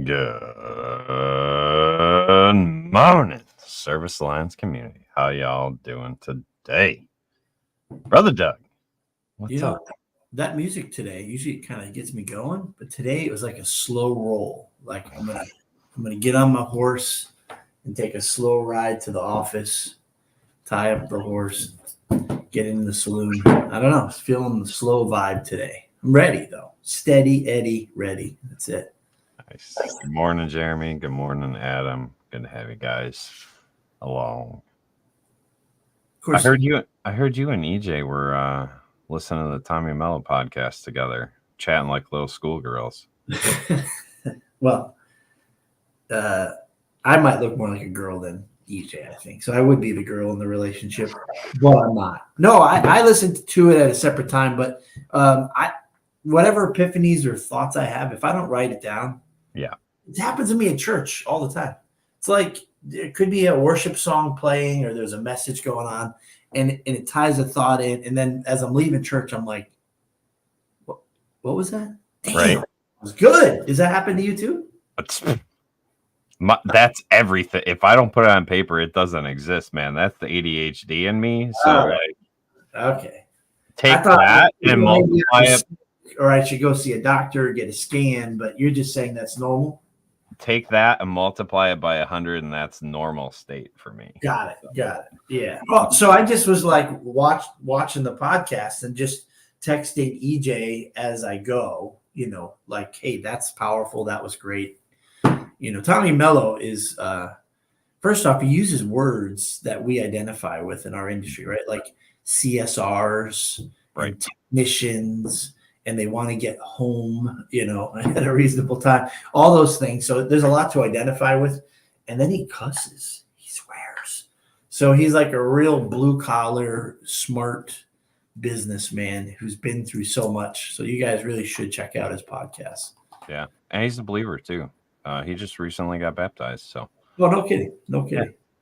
Good morning, Service Alliance community. How y'all doing today? Brother Doug, what's up? That music today, usually it kind of gets me going, but today it was like a slow roll. Like I'm gonna get on my horse and take a slow ride to the office, tie up the horse, get in the saloon. I don't know, I was feeling the slow vibe today. I'm ready though. Steady Eddie, ready. That's it. Nice. Good morning, Jeremy. Good morning, Adam. Good to have you guys along. Of course, I heard you and EJ were listening to the Tommy Mello podcast together, chatting like little schoolgirls. well, I might look more like a girl than EJ, I think. So I would be the girl in the relationship, but I'm not. No, I listened to it at a separate time, but whatever epiphanies or thoughts I have, if I don't write it down, it happens to me at church all the time. It's like it could be a worship song playing or there's a message going on and it ties a thought in. And then as I'm leaving church, I'm like, what was that? Damn, Right. it was good. Does that happen to you too? That's everything. If I don't put it on paper, it doesn't exist, man. That's the ADHD in me. So, Okay. take that and multiply it. Or I should go see a doctor, get a scan, but you're just saying that's normal? Take that and multiply it by 100, and that's normal state for me. Got it. Yeah. Well, so I just was like watching the podcast and just texting EJ as I go, like, hey, that's powerful. That was great. Tommy Mello is, first off, he uses words that we identify with in our industry, right? Like CSRs, right? And technicians, and they want to get home, at a reasonable time, all those things. So there's a lot to identify with. And then he cusses, he swears. So he's like a real blue collar, smart businessman who's been through so much. So you guys really should check out his podcast. Yeah. And he's a believer too. He just recently got baptized. So. Oh, no kidding.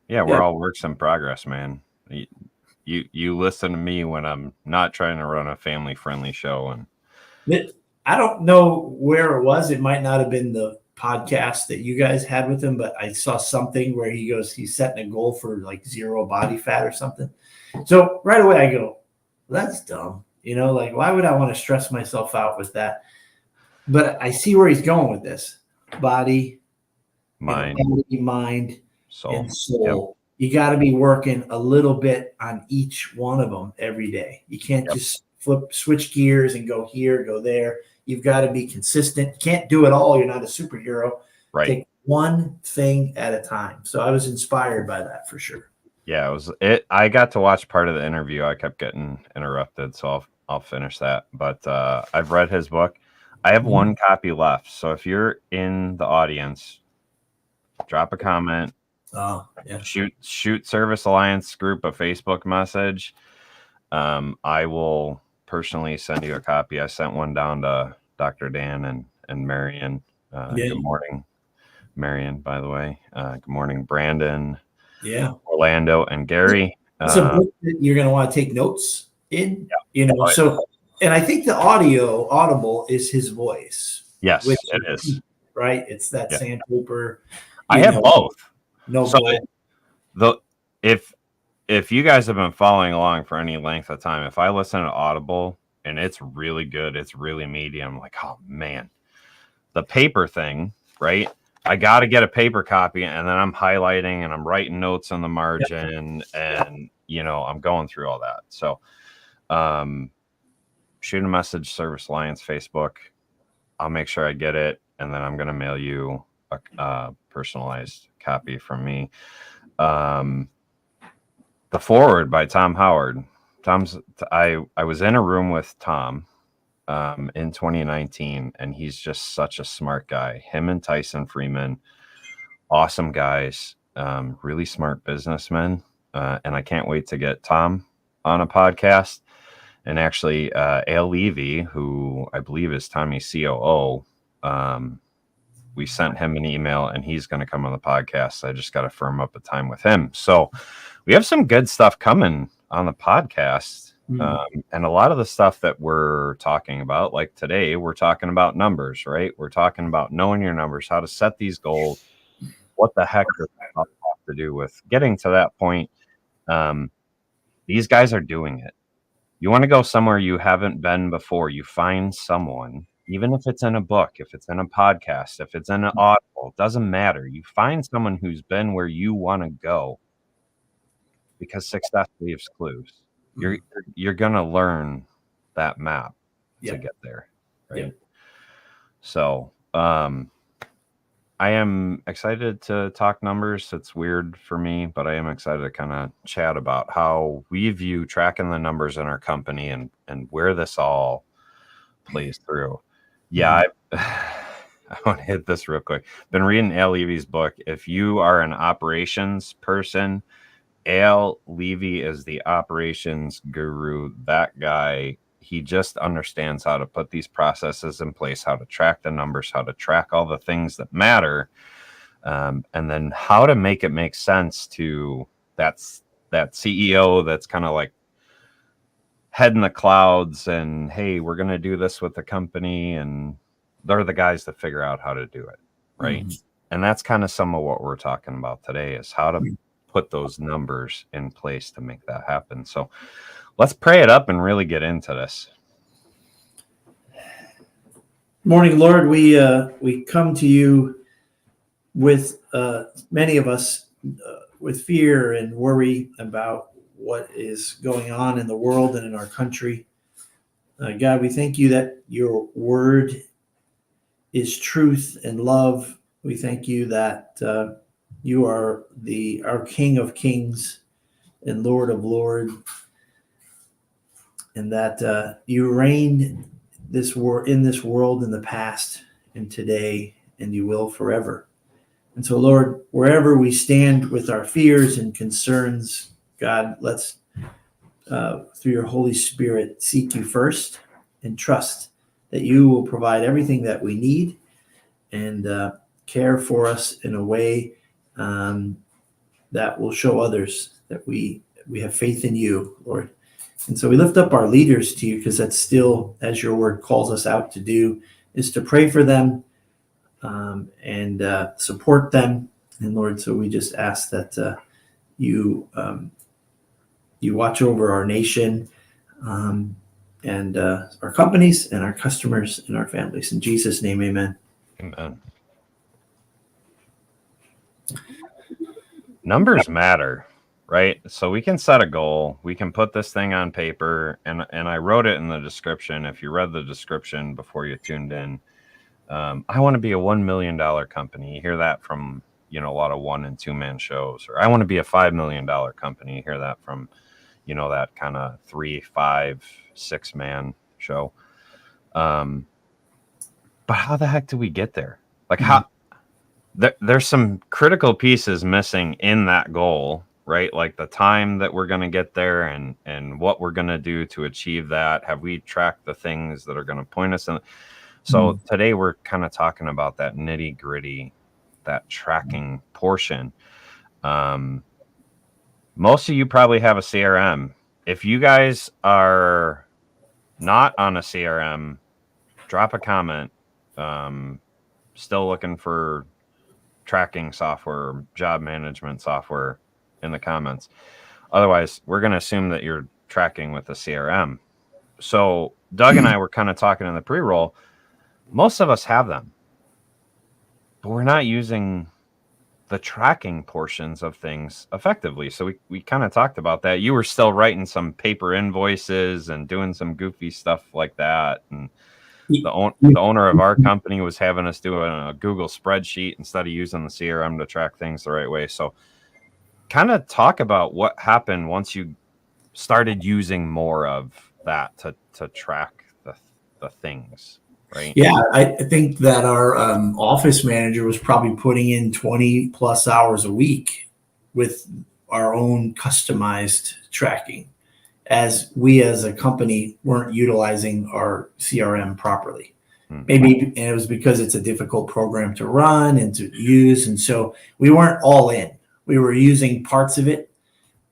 Yeah. We're all works in progress, man. You listen to me when I'm not trying to run a family friendly show. And I don't know where it was. It might not have been the podcast that you guys had with him, but I saw something where he goes, he's setting a goal for like 0 body fat or something. So right away I go, well, that's dumb. Like why would I want to stress myself out with that? But I see where he's going with this. Body, mind, soul. And soul. Yep. You got to be working a little bit on each one of them every day. You can't just switch gears and go here, go there. You've got to be consistent. You can't do it all. You're not a superhero. Right. Take one thing at a time. So I was inspired by that for sure. Yeah, I got to watch part of the interview. I kept getting interrupted, so I'll finish that. But I've read his book. I have one copy left. So if you're in the audience, drop a comment. Oh, yeah. Shoot Service Alliance group a Facebook message. I will personally send you a copy. I sent one down to Dr. Dan and Marion. Good morning, Marion, by the way. Good morning, Brandon. Yeah. Orlando and Gary. It's a book that you're going to want to take notes in, So, and I think the audible is his voice. Yes, it is. Right? It's that sandpaper. I have both. No, so if you guys have been following along for any length of time, if I listen to Audible and it's really good, it's really meaty, I'm like, oh man, the paper thing, right? I got to get a paper copy and then I'm highlighting and I'm writing notes on the margin and, I'm going through all that. So, shoot a message, Service Alliance Facebook. I'll make sure I get it. And then I'm going to mail you a personalized copy from me. The foreword by Tom Howard. I was in a room with Tom in 2019, and he's just such a smart guy. Him and Tyson Freeman, awesome guys, really smart businessmen. And I can't wait to get Tom on a podcast. And actually, Al Levy, who I believe is Tommy's COO, we sent him an email and he's going to come on the podcast. I just got to firm up a time with him. So we have some good stuff coming on the podcast. And a lot of the stuff that we're talking about, like today, we're talking about numbers, right? We're talking about knowing your numbers, how to set these goals, what the heck does that have to do with getting to that point. These guys are doing it. You want to go somewhere you haven't been before, you find someone, even if it's in a book, if it's in a podcast, if it's in an audible, it doesn't matter. You find someone who's been where you want to go, because success leaves clues. You're going to learn that map to get there, right? So, I am excited to talk numbers. It's weird for me, but I am excited to kind of chat about how we view tracking the numbers in our company and where this all plays through. Yeah, I want to hit this real quick. Been reading Al Levy's book. If you are an operations person, Al Levy is the operations guru. That guy, he just understands how to put these processes in place, how to track the numbers, how to track all the things that matter, and then how to make it make sense to that CEO that's kind of like head in the clouds and, hey, we're going to do this with the company, and they're the guys that figure out how to do it, right? And that's kind of some of what we're talking about today, is how to put those numbers in place to make that happen. So let's pray it up and really get into this. Morning, Lord. We come to you with many of us with fear and worry about what is going on in the world and in our country. God, we thank you that your word is truth and love. We thank you that you are our King of Kings and Lord of Lords, and that you reign in this world in the past and today, and you will forever. And so, Lord, wherever we stand with our fears and concerns, God, let's, through your Holy Spirit, seek you first and trust that you will provide everything that we need and care for us in a way that will show others that we have faith in you, Lord. And so we lift up our leaders to you, because that's still, as your word calls us out to do, is to pray for them and support them. And Lord, so we just ask that you watch over our nation and our companies and our customers and our families. In Jesus' name, amen. Amen. Numbers matter, right? So we can set a goal. We can put this thing on paper, and I wrote it in the description. If you read the description before you tuned in, I want to be a $1 million company. You hear that from, a lot of 1 and 2 man shows. Or I want to be a $5 million company. You hear that from, that kind of 3, 5, 6 man show. But how the heck do we get there? Like how? There's some critical pieces missing in that goal, right? Like the time that we're going to get there and what we're going to do to achieve that. Have we tracked the things that are going to point us in? So today we're kind of talking about that nitty gritty, that tracking portion. Most of you probably have a CRM. If you guys are not on a CRM, drop a comment. Still looking for tracking software, job management software in the comments. Otherwise, we're going to assume that you're tracking with a CRM. So Doug and I were kind of talking in the pre-roll. Most of us have them, but we're not using the tracking portions of things effectively. So we kind of talked about that. You were still writing some paper invoices and doing some goofy stuff like that. And the owner of our company was having us do a Google spreadsheet instead of using the CRM to track things the right way. So kind of talk about what happened once you started using more of that to track the things, right? Yeah, I think that our office manager was probably putting in 20 plus hours a week with our own customized tracking, as we as a company weren't utilizing our CRM properly. Maybe, and it was because it's a difficult program to run and to use. And so we weren't all in. We were using parts of it,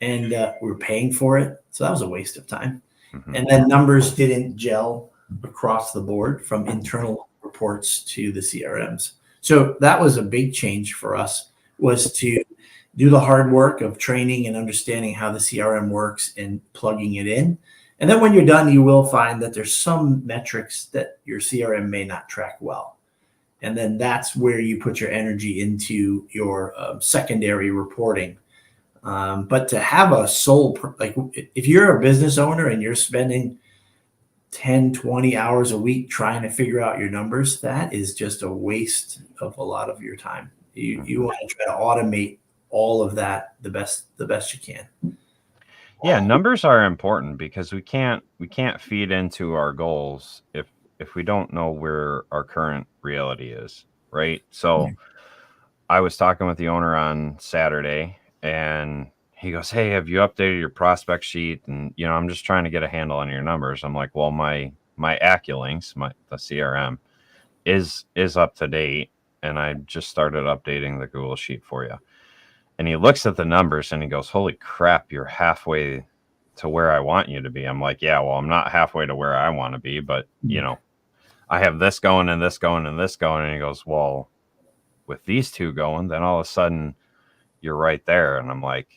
and we were paying for it. So that was a waste of time. Mm-hmm. And then numbers didn't gel across the board from internal reports to the CRMs. So that was a big change for us, was to do the hard work of training and understanding how the CRM works and plugging it in. And then when you're done, you will find that there's some metrics that your CRM may not track well. And then that's where you put your energy into your secondary reporting. But to have a like if you're a business owner and you're spending 10, 20 hours a week trying to figure out your numbers, that is just a waste of a lot of your time. You want to try to automate all of that the best you can. Yeah, numbers are important because we can't feed into our goals if we don't know where our current reality is, right? So I was talking with the owner on Saturday, and he goes, "Hey, have you updated your prospect sheet?" And I'm just trying to get a handle on your numbers. I'm like, "Well, my Acculinks, the CRM is up to date, and I just started updating the Google sheet for you." And he looks at the numbers and he goes, "Holy crap, you're halfway to where I want you to be." I'm like, "Yeah, well, I'm not halfway to where I want to be, but I have this going and this going and this going." And he goes, "Well, with these two going, then all of a sudden you're right there." And I'm like,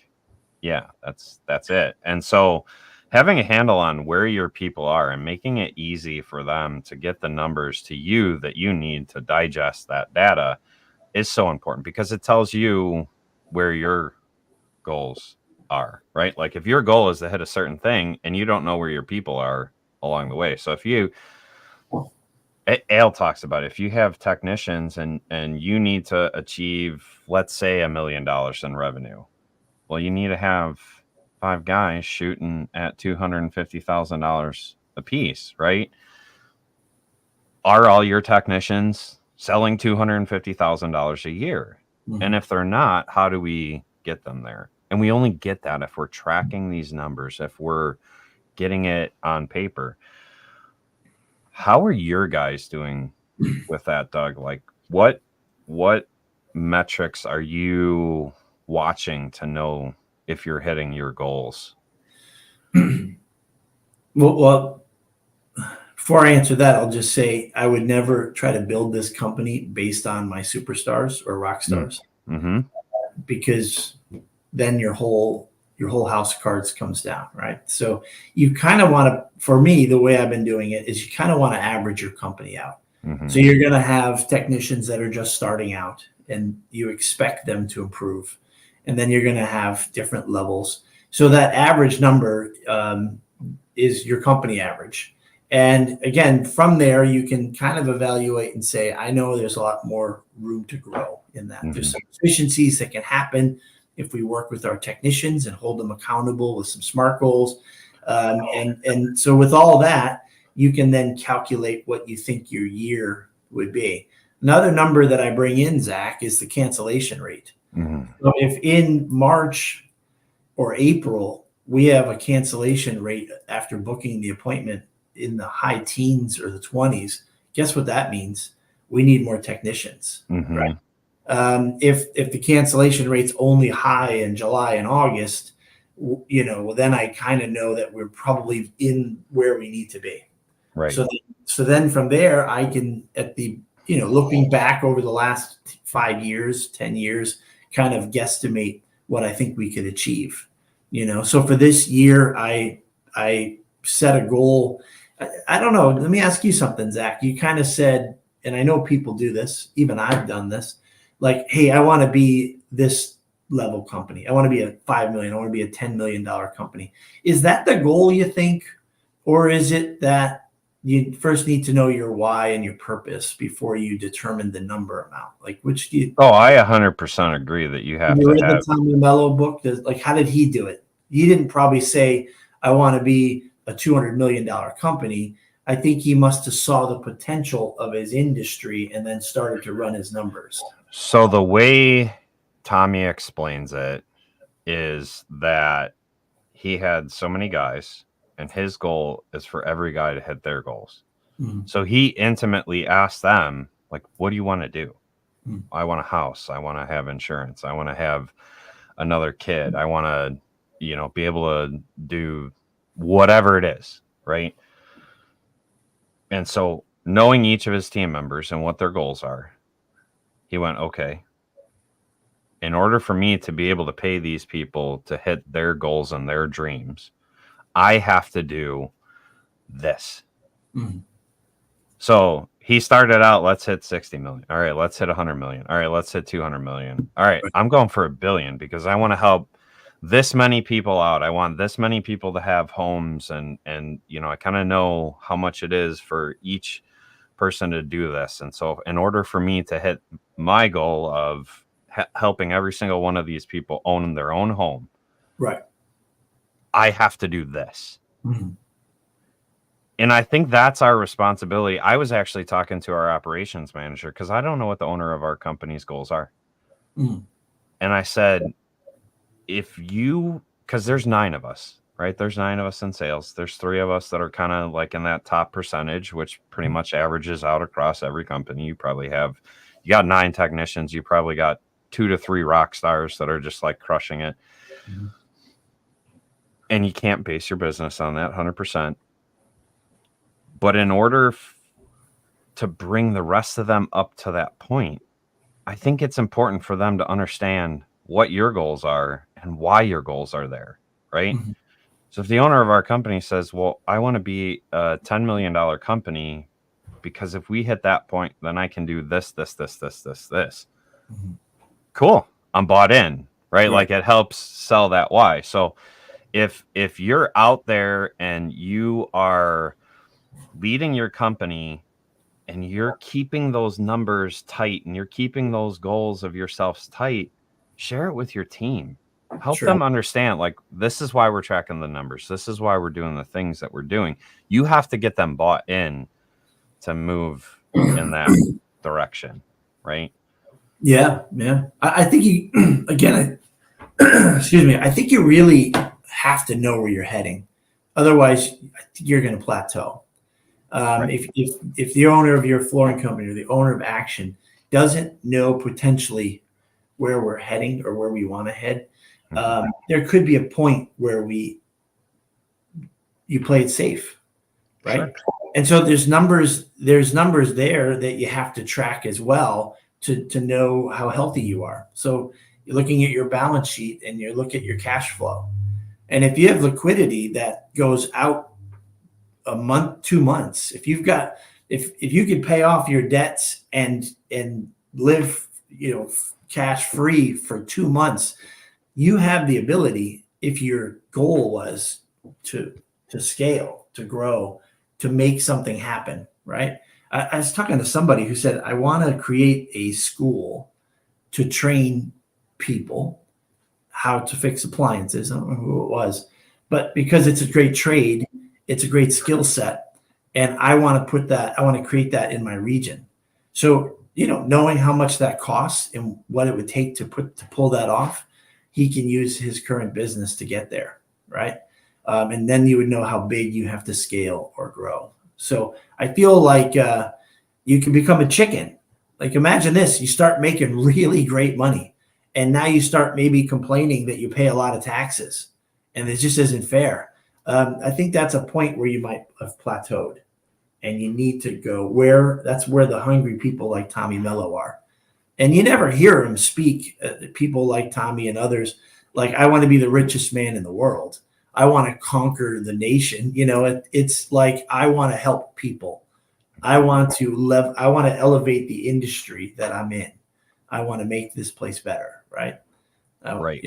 "Yeah, that's it." And so having a handle on where your people are and making it easy for them to get the numbers to you that you need to digest that data is so important, because it tells you where your goals are, right? Like if your goal is to hit a certain thing and you don't know where your people are along the way. So if Ale talks about it, if you have technicians and you need to achieve, let's say, $1 million in revenue, well, you need to have 5 guys shooting at $250,000 a piece, right? Are all your technicians selling $250,000 a year? Mm-hmm. And if they're not, how do we get them there? And we only get that if we're tracking these numbers, if we're getting it on paper. How are your guys doing with that, Doug? Like what metrics are you watching to know if you're hitting your goals? Well, before I answer that, I'll just say I would never try to build this company based on my superstars or rock stars, because then your whole house of cards comes down, right? So you kind of want to, for me, the way I've been doing it is you kind of want to average your company out. So you're going to have technicians that are just starting out and you expect them to improve. And then you're going to have different levels. So that average number is your company average. And again, from there, you can kind of evaluate and say, I know there's a lot more room to grow in that. There's some efficiencies that can happen if we work with our technicians and hold them accountable with some SMART goals. And so with all that, you can then calculate what you think your year would be. Another number that I bring in, Zach, is the cancellation rate. So if in March or April, we have a cancellation rate after booking the appointment in the high teens or the 20s, guess what that means? We need more technicians, right? If the cancellation rate's only high in July and August, then I kind of know that we're probably in where we need to be. Right. So then from there, I can, at the, looking back over the last 5 years, 10 years, kind of guesstimate what I think we could achieve. So for this year, I set a goal. I don't know. Let me ask you something, Zach. You kind of said, and I know people do this, even I've done this, like, hey, I want to be this level company. I want to be a $5 million. I want to be a $10 million company. Is that the goal, you think? Or is it that you first need to know your why and your purpose before you determine the number amount? Like, which do you? Oh, I 100% agree that you have to read have. The Tommy Mello book? Like, how did he do it? He didn't probably say, I want to be a $200 million company. I think he must have saw the potential of his industry and then started to run his numbers. So the way Tommy explains it is that he had so many guys, and his goal is for every guy to hit their goals. So he intimately asked them, like, what do you want to do? I want a house. I want to have insurance. I want to have another kid. I want to, be able to do whatever it is. right? And so knowing each of his team members and what their goals are, he went, okay, in order for me to be able to pay these people to hit their goals and their dreams, I have to do this. Mm-hmm. So he started out, let's hit 60 million. All right, let's hit 100 million. All right, let's hit 200 million. All right, I'm going for $1 billion because I want to help this many people out. I want this many people to have homes, and you know, I kind of know how much it is for each person to do this. And so in order for me to hit my goal of helping every single one of these people own their own home, right, I have to do this. Mm-hmm. And I think that's our responsibility. I was actually talking to our operations manager because I don't know what the owner of our company's goals are. Mm-hmm. And I said, because there's 9 of us, right? There's 9 of us in sales. There's 3 of us that are kind of like in that top percentage, which pretty much averages out across every company. You got 9 technicians. You probably got 2 to 3 rock stars that are just like crushing it. Mm-hmm. And you can't base your business on that 100%. But in order to bring the rest of them up to that point, I think it's important for them to understand what your goals are and why your goals are there, right? Mm-hmm. So if the owner of our company says, well, I want to be a $10 million company because if we hit that point, then I can do this, this, this, this, this, this. Mm-hmm. Cool. I'm bought in, right? Yeah. Like it helps sell that why. So if you're out there and you are leading your company and you're keeping those numbers tight and you're keeping those goals of yourselves tight, share it with your team. Help Sure. them understand, like, this is why we're tracking the numbers. This is why we're doing the things that we're doing. You have to get them bought in to move in that direction, right? Yeah. I think you, again, excuse me, I think you really have to know where you're heading. Otherwise, I think you're going to plateau. Right. If the owner of your flooring company or the owner of Action doesn't know potentially where we're heading or where we want to head, there could be a point where you play it safe, right? Sure. And so there's numbers there that you have to track as well to know how healthy you are. So you're looking at your balance sheet and you look at your cash flow. And if you have liquidity that goes out a month, 2 months, if you could pay off your debts and live, cash free for 2 months, you have the ability, if your goal was to scale, to grow, to make something happen, right? I was talking to somebody who said, I want to create a school to train people how to fix appliances. I don't know who it was, but because it's a great trade, it's a great skill set. And I want to create that in my region. So, knowing how much that costs and what it would take to pull that off, he can use his current business to get there, right? And then you would know how big you have to scale or grow. So I feel like you can become a chicken. Like imagine this, you start making really great money and now you start maybe complaining that you pay a lot of taxes and it just isn't fair. I think that's a point where you might have plateaued and you need to go that's where the hungry people like Tommy Mello are. And you never hear him speak, people like Tommy and others, like, I want to be the richest man in the world. I want to conquer the nation. It's like, I want to help people. I want to elevate the industry that I'm in. I want to make this place better. Right. Right.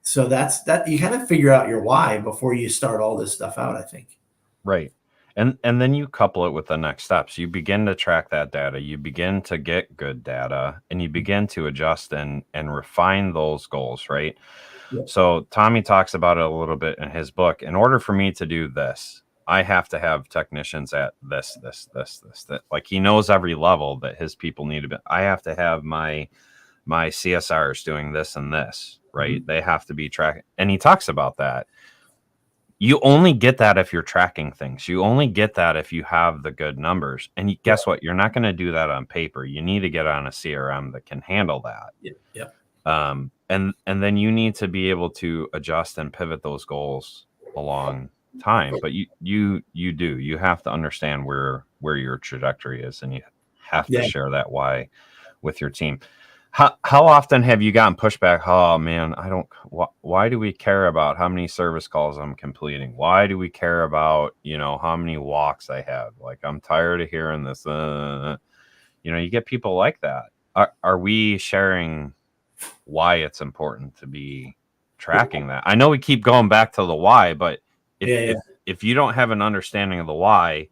So that's that. You kind of figure out your why before you start all this stuff out, I think. Right. And then you couple it with the next steps. You begin to track that data. You begin to get good data and you begin to adjust and refine those goals, right? Yep. So Tommy talks about it a little bit in his book. In order for me to do this, I have to have technicians at this. Like he knows every level that his people need to be. I have to have my CSRs doing this and this, right? Mm-hmm. They have to be tracking. And he talks about that. You only get that if you're tracking things. You only get that if you have the good numbers. And guess what? You're not going to do that on paper. You need to get on a CRM that can handle that. Yep. And then you need to be able to adjust and pivot those goals along time, but you have to understand where your trajectory is, and you have to Yeah. share that why with your team. How often have you gotten pushback? Oh man, I don't. Why do we care about how many service calls I'm completing? Why do we care about how many walks I have? Like, I'm tired of hearing this. You get people like that. Are we sharing why it's important to be tracking that? I know we keep going back to the why, but if Yeah, yeah. if you don't have an understanding of the why,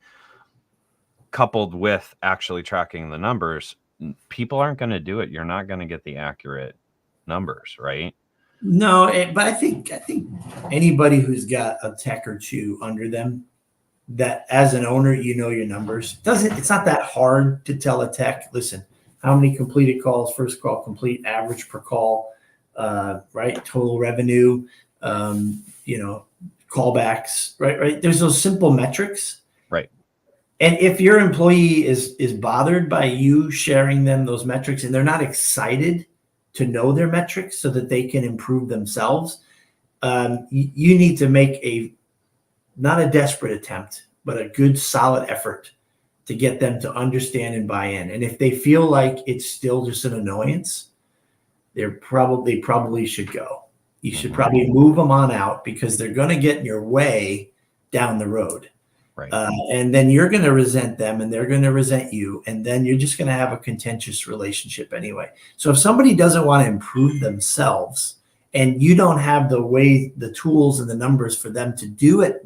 coupled with actually tracking the numbers, people aren't going to do it. You're not going to get the accurate numbers, right? No, but I think anybody who's got a tech or two under them, that as an owner, your numbers. It's not that hard to tell a tech, listen, how many completed calls, first call complete, average per call, right? Total revenue, callbacks, right? There's those simple metrics. Right. And if your employee is bothered by you sharing them those metrics and they're not excited to know their metrics so that they can improve themselves, you need to make not a desperate attempt, but a good solid effort to get them to understand and buy in. And if they feel like it's still just an annoyance, they probably should go. You should probably move them on out, because they're going to get in your way down the road. Right. And then you're going to resent them and they're going to resent you. And then you're just going to have a contentious relationship anyway. So if somebody doesn't want to improve themselves and you don't have the tools and the numbers for them to do it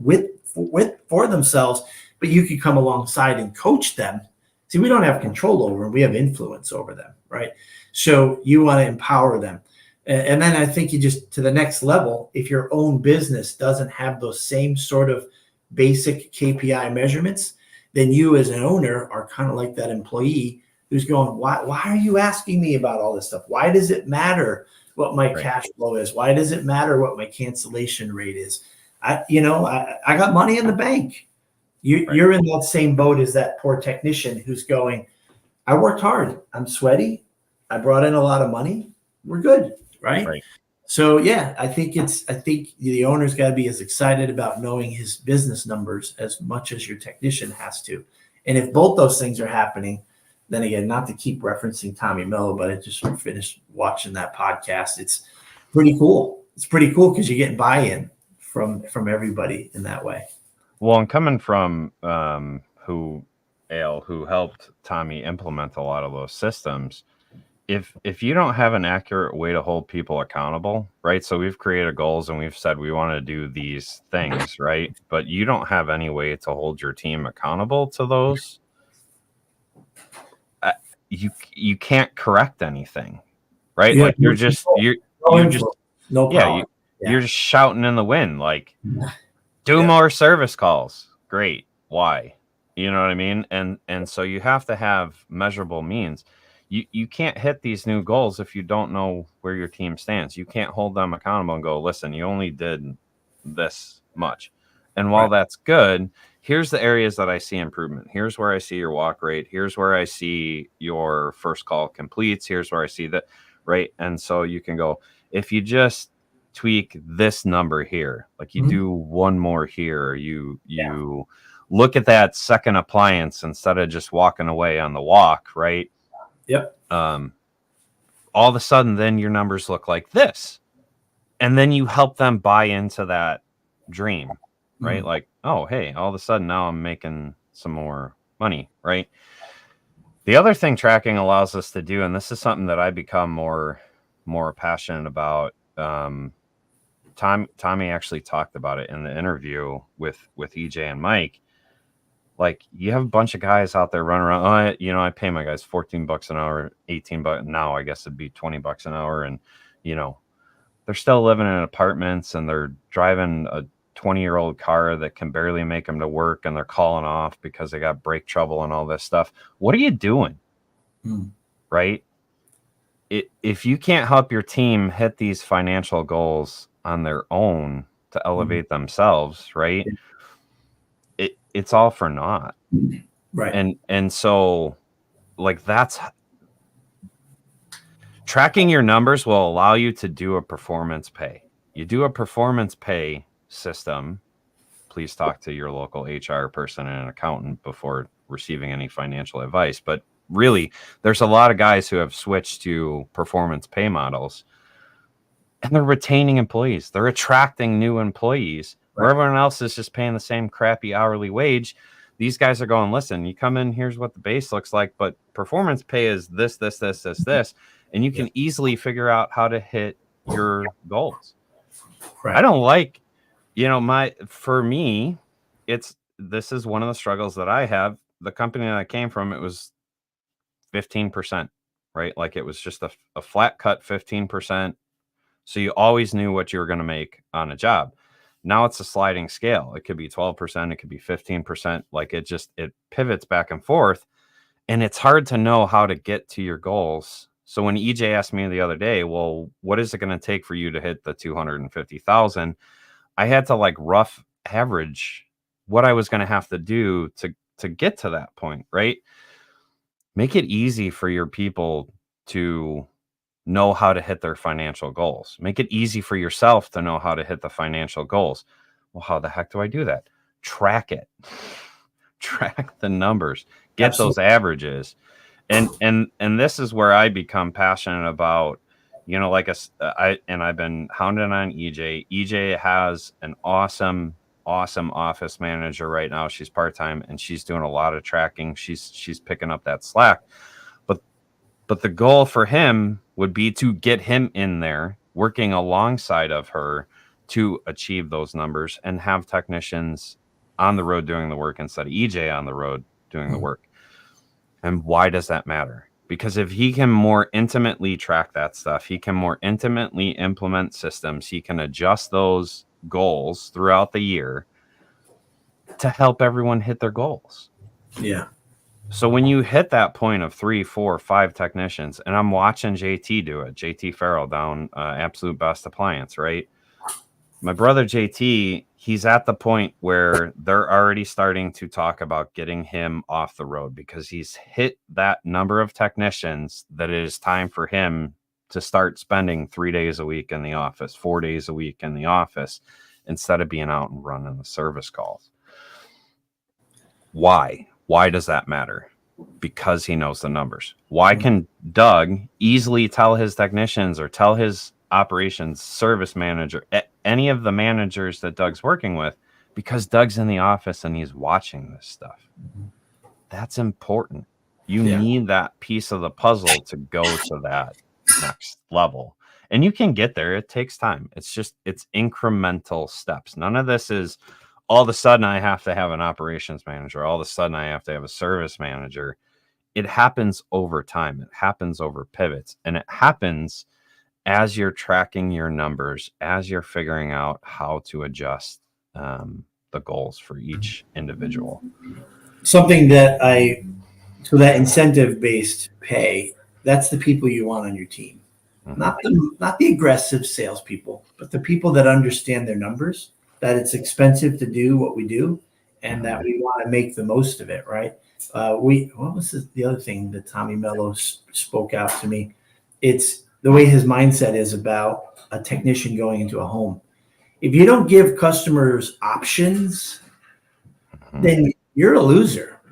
for themselves, but you can come alongside and coach them. See, we don't have control over them. We have influence over them, right? So you want to empower them. And then I think you just, to the next level, if your own business doesn't have those same sort of basic KPI measurements, then you as an owner are kind of like that employee who's going, why are you asking me about all this stuff? Why does it matter what my cash flow is? Why does it matter what my cancellation rate is? I got money in the bank. You're in that same boat as that poor technician who's going, I worked hard. I'm sweaty. I brought in a lot of money. We're good. Right. So yeah, I think the owner's got to be as excited about knowing his business numbers as much as your technician has to. And if both those things are happening, then again, not to keep referencing Tommy Mello, but I just finished watching that podcast. It's pretty cool. It's pretty cool because you get buy-in from everybody in that way. Well, and coming from who helped Tommy implement a lot of those systems, if you don't have an accurate way to hold people accountable, right? So we've created goals and we've said we want to do these things, right? But you don't have any way to hold your team accountable to those. You can't correct anything, right? Like you're just no power. You're just shouting in the wind, like do more service calls. Great. Why? You know what I mean? And so you have to have measurable means. You can't hit these new goals if you don't know where your team stands. You can't hold them accountable and go, listen, you only did this much. And while that's good, here's the areas that I see improvement. Here's where I see your walk rate. Here's where I see your first call completes. Here's where I see that, right? And so you can go, if you just tweak this number here, like you do one more here, you look at that second appliance instead of just walking away on the walk, right? Yep. All of a sudden, then your numbers look like this. And then you help them buy into that dream, right? Like, oh, hey, all of a sudden now I'm making some more money, right? The other thing tracking allows us to do, and this is something that I become more passionate about. Tommy actually talked about it in the interview with EJ and Mike. Like, you have a bunch of guys out there running around. I pay my guys $14 an hour, $18 now. I guess it'd be $20 an hour, and they're still living in apartments and they're driving a 20-year-old car that can barely make them to work, and they're calling off because they got brake trouble and all this stuff. What are you doing? Right? If you can't help your team hit these financial goals on their own to elevate themselves, right? It's all for naught. Right. And so, like, that's tracking your numbers will allow you to do a performance pay. You do a performance pay system, please talk to your local HR person and an accountant before receiving any financial advice. But really, there's a lot of guys who have switched to performance pay models, and they're retaining employees. They're attracting new employees where everyone else is just paying the same crappy hourly wage. These guys are going, listen, you come in, here's what the base looks like, but performance pay is this, and you can easily figure out how to hit your goals. Right. I don't like, for me, this is one of the struggles that I have. The company that I came from, it was 15%, right? Like it was just a flat cut 15%. So you always knew what you were going to make on a job. Now it's a sliding scale. It could be 12%, it could be 15%. Like it pivots back and forth, and it's hard to know how to get to your goals. So when EJ asked me the other day, well, what is it going to take for you to hit the 250,000? I had to like rough average what I was going to have to do to get to that point, right? Make it easy for your people to know how to hit their financial goals. Make it easy for yourself to know how to hit the financial goals. Well, how the heck do I do that? Track it. Track the numbers. Get Absolutely. those averages. And this is where I become passionate about, I've been hounding on EJ. EJ has an awesome office manager right now. She's part-time and she's doing a lot of tracking. She's picking up that slack. But the goal for him would be to get him in there working alongside of her to achieve those numbers and have technicians on the road doing the work instead of EJ on the road doing the work. And why does that matter? Because if he can more intimately track that stuff, he can more intimately implement systems, he can adjust those goals throughout the year to help everyone hit their goals. Yeah. So when you hit that point of 3, 4, 5 technicians, and I'm watching JT do it, JT Farrell down Absolute Best Appliance, right? My brother JT, he's at the point where they're already starting to talk about getting him off the road because he's hit that number of technicians that it is time for him to start spending 3 days a week in the office, 4 days a week in the office, instead of being out and running the service calls. Why? Why does that matter? Because he knows the numbers. Why can Doug easily tell his technicians or tell his operations service manager, any of the managers that Doug's working with? Because Doug's in the office and he's watching this stuff. That's important. You need that piece of the puzzle to go to that next level. And you can get there. It takes time. It's incremental steps. None of this is all of a sudden I have to have an operations manager. All of a sudden I have to have a service manager. It happens over time. It happens over pivots. And it happens as you're tracking your numbers, as you're figuring out how to adjust the goals for each individual. Something so that incentive-based pay, that's the people you want on your team. Mm-hmm. Not the aggressive salespeople, but the people that understand their numbers, that it's expensive to do what we do, and that we want to make the most of it, right? What was the other thing that Tommy Mello spoke out to me? It's the way his mindset is about a technician going into a home. If you don't give customers options, then you're a loser.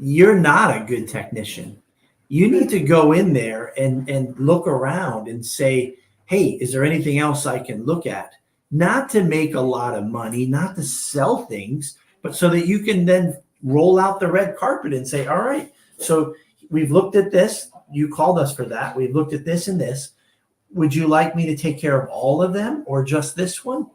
You're not a good technician. You need to go in there and look around and say, hey, is there anything else I can look at? Not to make a lot of money, not to sell things, but so that you can then roll out the red carpet and say, all right, so we've looked at this. You called us for that. We've looked at this and this. Would you like me to take care of all of them or just this one?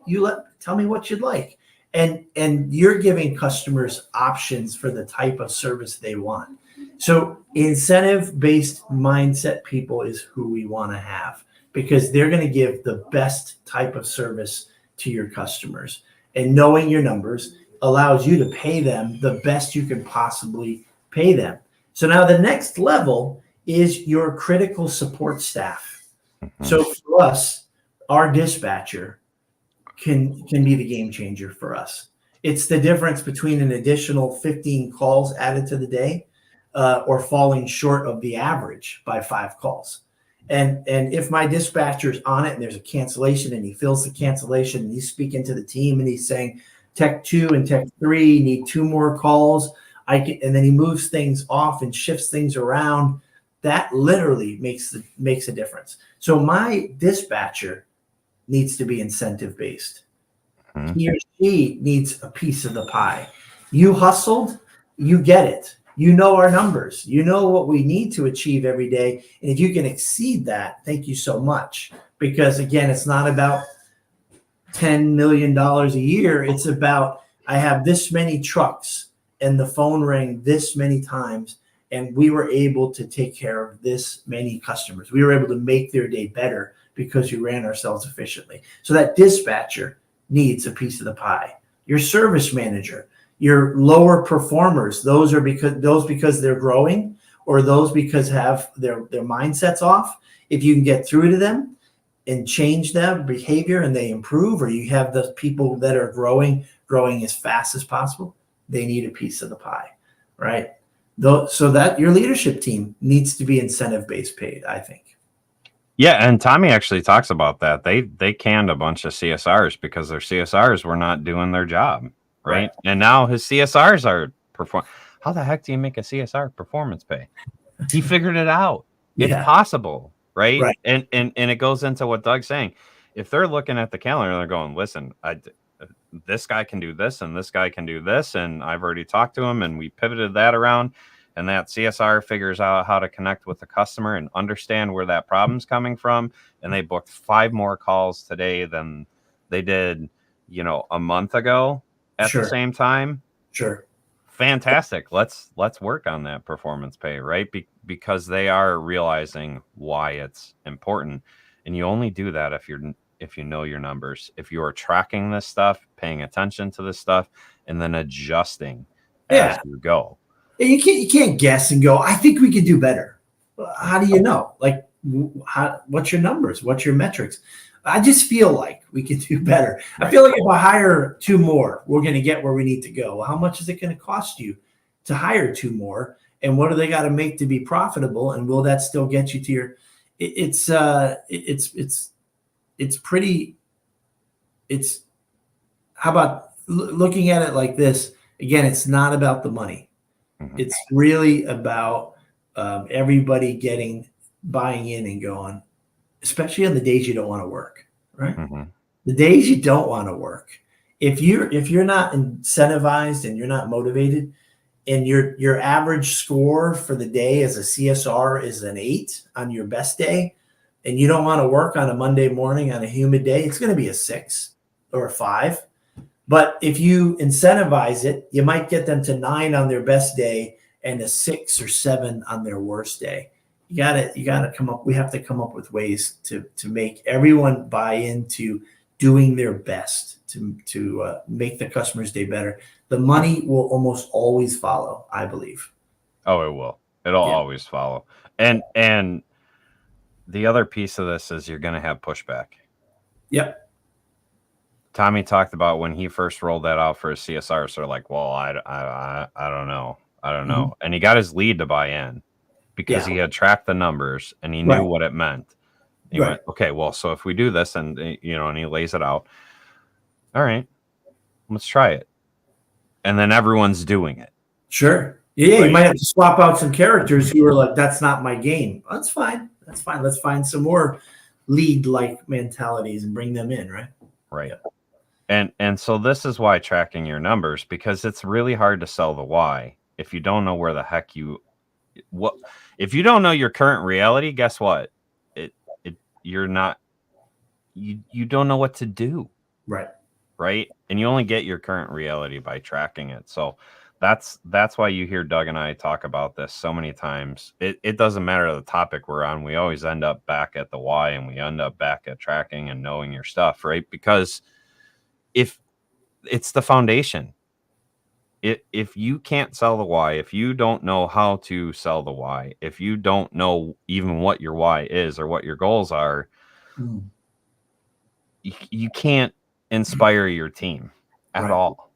Tell me what you'd like. And you're giving customers options for the type of service they want. So incentive-based mindset people is who we want to have, because they're going to give the best type of service to your customers. And knowing your numbers allows you to pay them the best you can possibly pay them. So now the next level is your critical support staff. So for us, our dispatcher can be the game changer for us. It's the difference between an additional 15 calls added to the day or falling short of the average by 5 calls. And if my dispatcher's on it and there's a cancellation and he fills the cancellation and he's speaking to the team and he's saying, tech 2 and tech 3 need 2 more calls. And then he moves things off and shifts things around. That literally makes a difference. So my dispatcher needs to be incentive based. Mm-hmm. He or she needs a piece of the pie. You hustled, you get it. You know our numbers. You know what we need to achieve every day. And if you can exceed that, thank you so much. Because again, it's not about $10 million a year. It's about, I have this many trucks and the phone rang this many times and we were able to take care of this many customers. We were able to make their day better because we ran ourselves efficiently. So that dispatcher needs a piece of the pie. Your service manager, your lower performers, those because they're growing, or those because have their mindsets off. If you can get through to them and change their behavior and they improve, or you have the people that are growing as fast as possible, they need a piece of the pie, right? So that your leadership team needs to be incentive-based paid, I think. Yeah, and Tommy actually talks about that. They canned a bunch of CSRs because their CSRs were not doing their job, right? And now his CSRs are perform. How the heck do you make a CSR performance pay? He figured it out. It's possible, right? And it goes into what Doug's saying. If they're looking at the calendar and they're going, listen, this guy can do this and this guy can do this, and I've already talked to him and we pivoted that around. And that CSR figures out how to connect with the customer and understand where that problem's coming from. And they booked 5 more calls today than they did, a month ago at the same time. Sure. Fantastic. Let's work on that performance pay, right? Because they are realizing why it's important. And you only do that if you know your numbers, if you are tracking this stuff, paying attention to this stuff, and then adjusting as you go. You can't guess and go, I think we could do better. How do you know? Like, what's your numbers? What's your metrics? I just feel like we could do better. I feel like if I hire 2 more, we're going to get where we need to go. Well, how much is it going to cost you to hire 2 more? And what do they got to make to be profitable? And will that still get you to your? It's pretty. It's how about looking at it like this? Again, it's not about the money. Mm-hmm. It's really about everybody buying in and going, especially on the days you don't want to work, right? Mm-hmm. The days you don't want to work. If you're not incentivized and you're not motivated, and your average score for the day as a CSR is an 8 on your best day, and you don't want to work on a Monday morning on a humid day, it's going to be a 6 or a 5. But if you incentivize it, you might get them to 9 on their best day and a 6 or 7 on their worst day. You gotta come up. We have to come up with ways to make everyone buy into doing their best to make the customer's day better. The money will almost always follow, I believe. Oh, it will. It'll always follow. And the other piece of this is you're going to have pushback. Yep. Tommy talked about when he first rolled that out for his CSR. So like, well, I don't know. Mm-hmm. And he got his lead to buy in because he had tracked the numbers and he knew what it meant. He went, okay, well, so if we do this and and he lays it out. All right, let's try it. And then everyone's doing it. Sure. Yeah. Right? You might have to swap out some characters who are like, that's not my game. That's fine. Let's find some more lead-like mentalities and bring them in. Right. Right. Yeah. And so this is why tracking your numbers, because it's really hard to sell the why if you don't know where the heck if you don't know your current reality, guess what? You don't know what to do. Right. Right. And you only get your current reality by tracking it. So that's why you hear Doug and I talk about this so many times. It doesn't matter the topic we're on. We always end up back at the why, and we end up back at tracking and knowing your stuff, right? Because if it's the foundation, if you can't sell the why, if you don't know how to sell the why, if you don't know even what your why is or what your goals are, you can't inspire your team at all.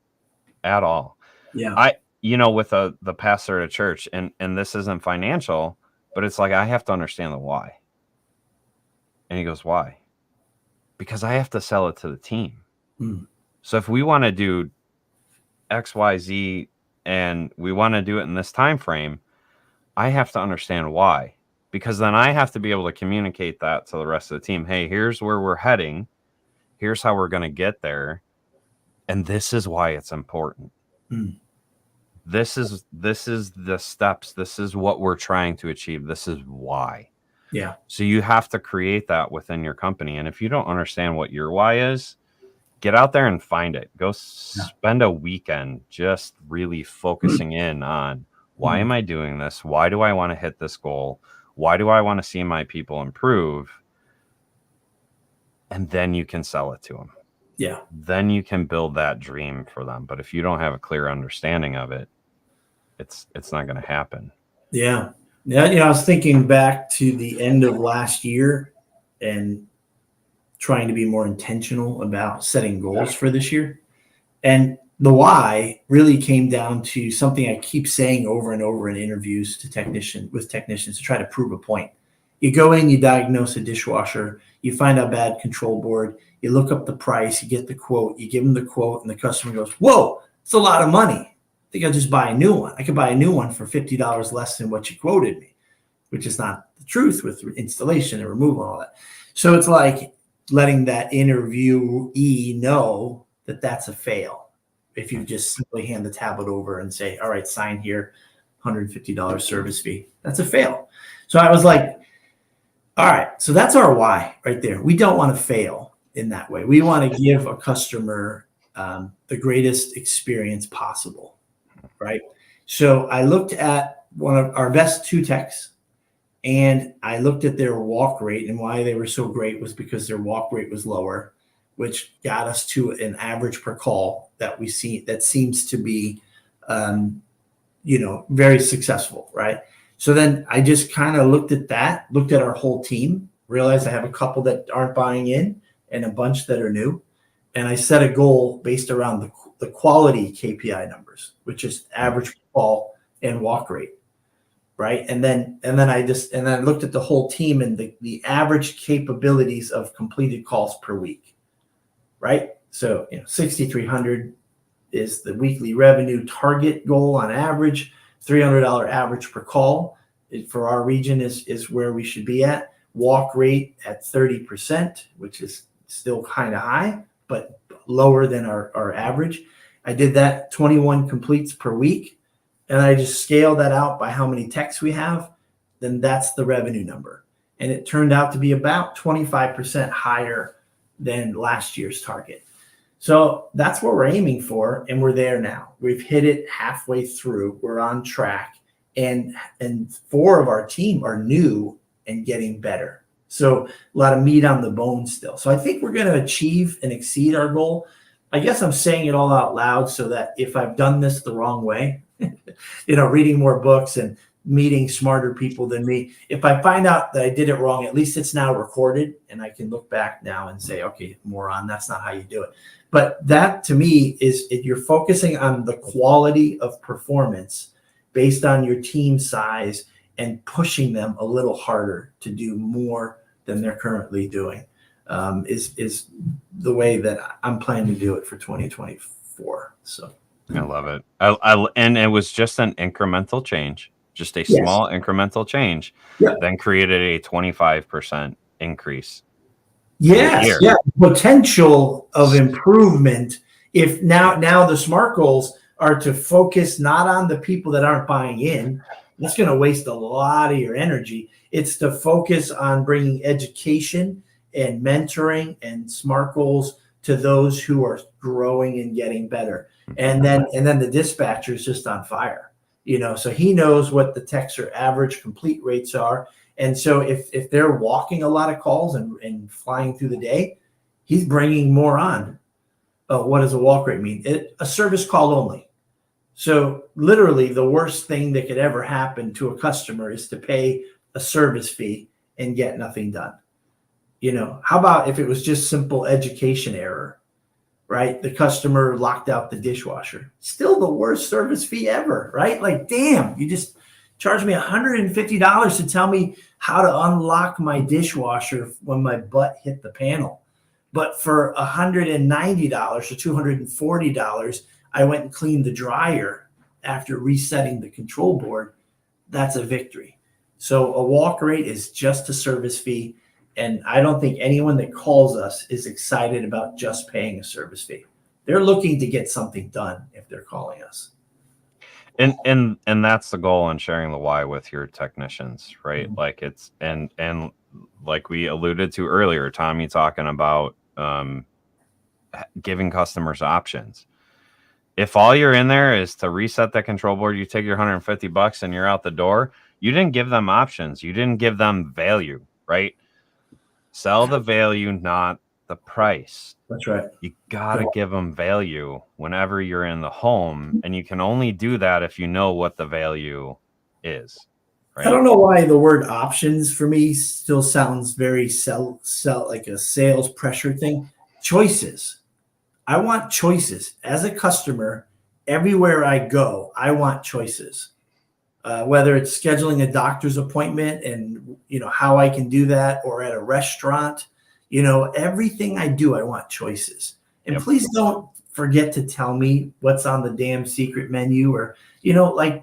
Yeah. With the pastor at a church, and this isn't financial, but it's like, I have to understand the why. And he goes, why? Because I have to sell it to the team. So if we want to do XYZ and we want to do it in this time frame, I have to understand why, because then I have to be able to communicate that to the rest of the team. Hey, here's where we're heading. Here's how we're going to get there. And this is why it's important. Mm. This is the steps. This is what we're trying to achieve. This is why. Yeah. So you have to create that within your company. And if you don't understand what your why is, get out there and find it. Go spend a weekend just really focusing in on why am I doing this? Why do I want to hit this goal? Why do I want to see my people improve? And then you can sell it to them. Yeah. Then you can build that dream for them. But if you don't have a clear understanding of it, it's not going to happen. Yeah. Yeah. I was thinking back to the end of last year and trying to be more intentional about setting goals for this year. And the why really came down to something I keep saying over and over in interviews with technicians to try to prove a point. You go in, you diagnose a dishwasher, you find out bad control board, you look up the price, you get the quote, you give them the quote, and the customer goes, whoa, it's a lot of money. I think I'll just buy a new one. I could buy a new one for $50 less than what you quoted me, which is not the truth with installation and removal and all that. So it's like letting that interviewee know that that's a fail. If you just simply hand the tablet over and say, all right, sign here, $150 service fee, that's a fail. So I was like, all right, so that's our why right there. We don't want to fail in that way. We want to give a customer the greatest experience possible, right? So I looked at one of our best two techs, and I looked at their walk rate, and why they were so great was because their walk rate was lower, which got us to an average per call that we see that seems to be, very successful, right? So then I just kind of looked at our whole team, realized I have a couple that aren't buying in and a bunch that are new. And I set a goal based around the quality KPI numbers, which is average call and walk rate. Right. And then I looked at the whole team and the average capabilities of completed calls per week. Right. So 6,300 is the weekly revenue target goal on average. $300 average per call for our region is where we should be at. Walk rate at 30%, which is still kind of high, but lower than our average. I did that 21 completes per week, and I just scaled that out by how many techs we have. Then that's the revenue number. And it turned out to be about 25% higher than last year's target. So that's what we're aiming for, and we're there now. We've hit it halfway through. We're on track, and 4 of our team are new and getting better. So a lot of meat on the bone still. So I think we're going to achieve and exceed our goal. I guess I'm saying it all out loud so that if I've done this the wrong way, reading more books and meeting smarter people than me, if I find out that I did it wrong, at least it's now recorded and I can look back now and say, okay, moron, that's not how you do it. But that to me is you're focusing on the quality of performance based on your team size and pushing them a little harder to do more than they're currently doing is the way that I'm planning to do it for 2024. So I love it. And it was just an incremental change, just a small incremental change, then created a 25% increase. Yes, yeah, potential of improvement. If now the SMART goals are to focus not on the people that aren't buying in, that's going to waste a lot of your energy. It's to focus on bringing education and mentoring and SMART goals to those who are growing and getting better. And then the dispatcher is just on fire, so he knows what the techs or average complete rates are. And so if they're walking a lot of calls and flying through the day, he's bringing more on. What does a walk rate mean? A service call only. So literally the worst thing that could ever happen to a customer is to pay a service fee and get nothing done. How about if it was just simple education error, right? The customer locked out the dishwasher. Still the worst service fee ever, right? Like, damn, you just charged me $150 to tell me how to unlock my dishwasher when my butt hit the panel. But for $190 or $240, I went and cleaned the dryer after resetting the control board, that's a victory. So a walk rate is just a service fee. And I don't think anyone that calls us is excited about just paying a service fee. They're looking to get something done if they're calling us. And that's the goal in sharing the why with your technicians, right? Mm-hmm. Like it's and like we alluded to earlier, Tommy talking about giving customers options. If all you're in there is to reset the control board, you take your $150 and you're out the door, you didn't give them options. You didn't give them value, right? Sell the value, not the price. That's right. You got to give them value whenever you're in the home. And you can only do that if you know what the value is. Right? I don't know why the word options for me still sounds very sell like a sales pressure thing. Choices. I want choices as a customer. Everywhere I go, I want choices. Whether it's scheduling a doctor's appointment and how I can do that, or at a restaurant, everything I do, I want choices. And please don't forget to tell me what's on the damn secret menu, or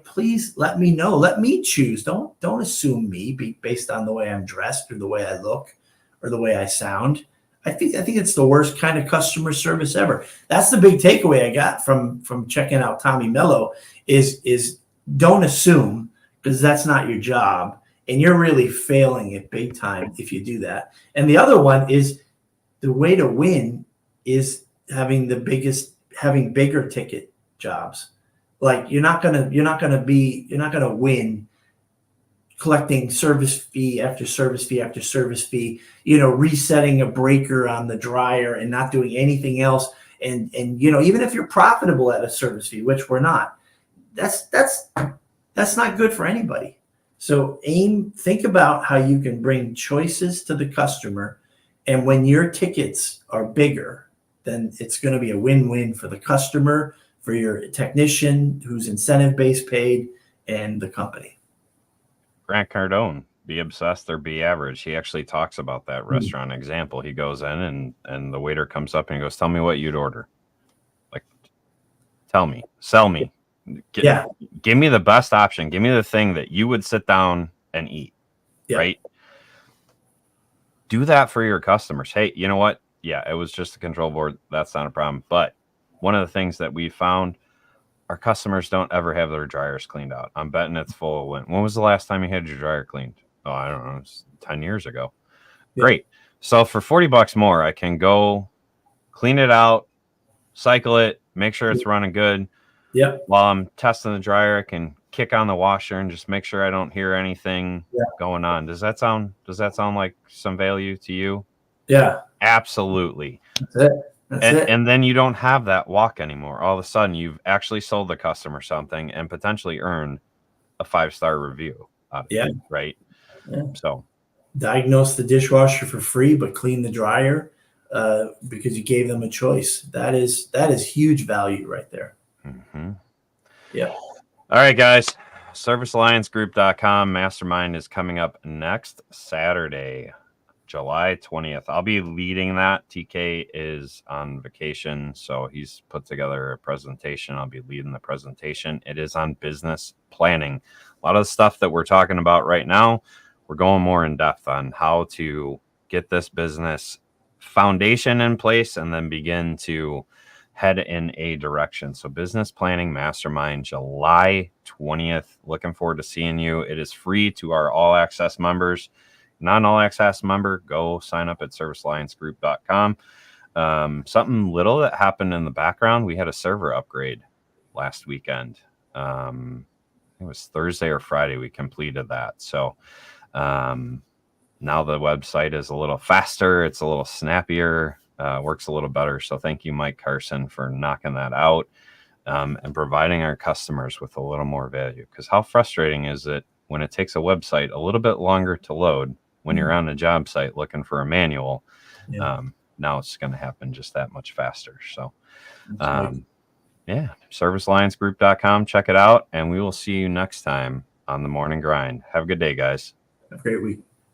please let me know. Let me choose. Don't assume me based on the way I'm dressed or the way I look or the way I sound. I think it's the worst kind of customer service ever. That's the big takeaway I got from checking out Tommy Mello is don't assume, because that's not your job, and you're really failing it big time if you do that. And the other one is the way to win is having bigger ticket jobs. Like you're not gonna win collecting service fee after service fee after service fee, resetting a breaker on the dryer and not doing anything else. And even if you're profitable at a service fee, which we're not, that's not good for anybody. So think about how you can bring choices to the customer. And when your tickets are bigger, then it's going to be a win-win for the customer, for your technician who's incentive-based paid, and the company. Grant Cardone, be obsessed or be average. He actually talks about that restaurant example. He goes in and the waiter comes up and he goes, "Tell me what you'd order." Like, tell me, sell me. Give me the best option. Give me the thing that you would sit down and eat, right? Do that for your customers. Hey, you know what? Yeah, it was just a control board. That's not a problem. But one of the things that we found, our customers don't ever have their dryers cleaned out. I'm betting it's full of lint. When was the last time you had your dryer cleaned? Oh, I don't know. It was 10 years ago. Yeah. Great. So for $40 more, I can go clean it out, cycle it, make sure it's running good. Yep. While I'm testing the dryer, I can kick on the washer and just make sure I don't hear anything going on. Does that sound like some value to you? Yeah. Absolutely. That's it. And then you don't have that walk anymore. All of a sudden, you've actually sold the customer something and potentially earned a 5-star review out of it, right? Yeah. So diagnose the dishwasher for free, but clean the dryer because you gave them a choice. That is huge value right there. Mm-hmm. Yeah. All right, guys. ServiceAllianceGroup.com Mastermind is coming up next Saturday, July 20th. I'll be leading that. TK is on vacation, so he's put together a presentation. I'll be leading the presentation. It is on business planning. A lot of the stuff that we're talking about right now, we're going more in depth on how to get this business foundation in place and then begin to head in a direction. So business planning mastermind, July 20th. Looking forward to seeing you. It is free to our all access members. Not an all access member, go sign up at servicealliancegroup.com. Something little that happened in the background. We had a server upgrade last weekend. It was Thursday or Friday. We completed that. So now the website is a little faster. It's a little snappier. Works a little better. So thank you, Mike Carson, for knocking that out and providing our customers with a little more value. Because how frustrating is it when it takes a website a little bit longer to load when you're on a job site looking for a manual? Now it's going to happen just that much faster. So, ServiceAllianceGroup.com. Check it out, and we will see you next time on the Morning Grind. Have a good day, guys. Have a great week.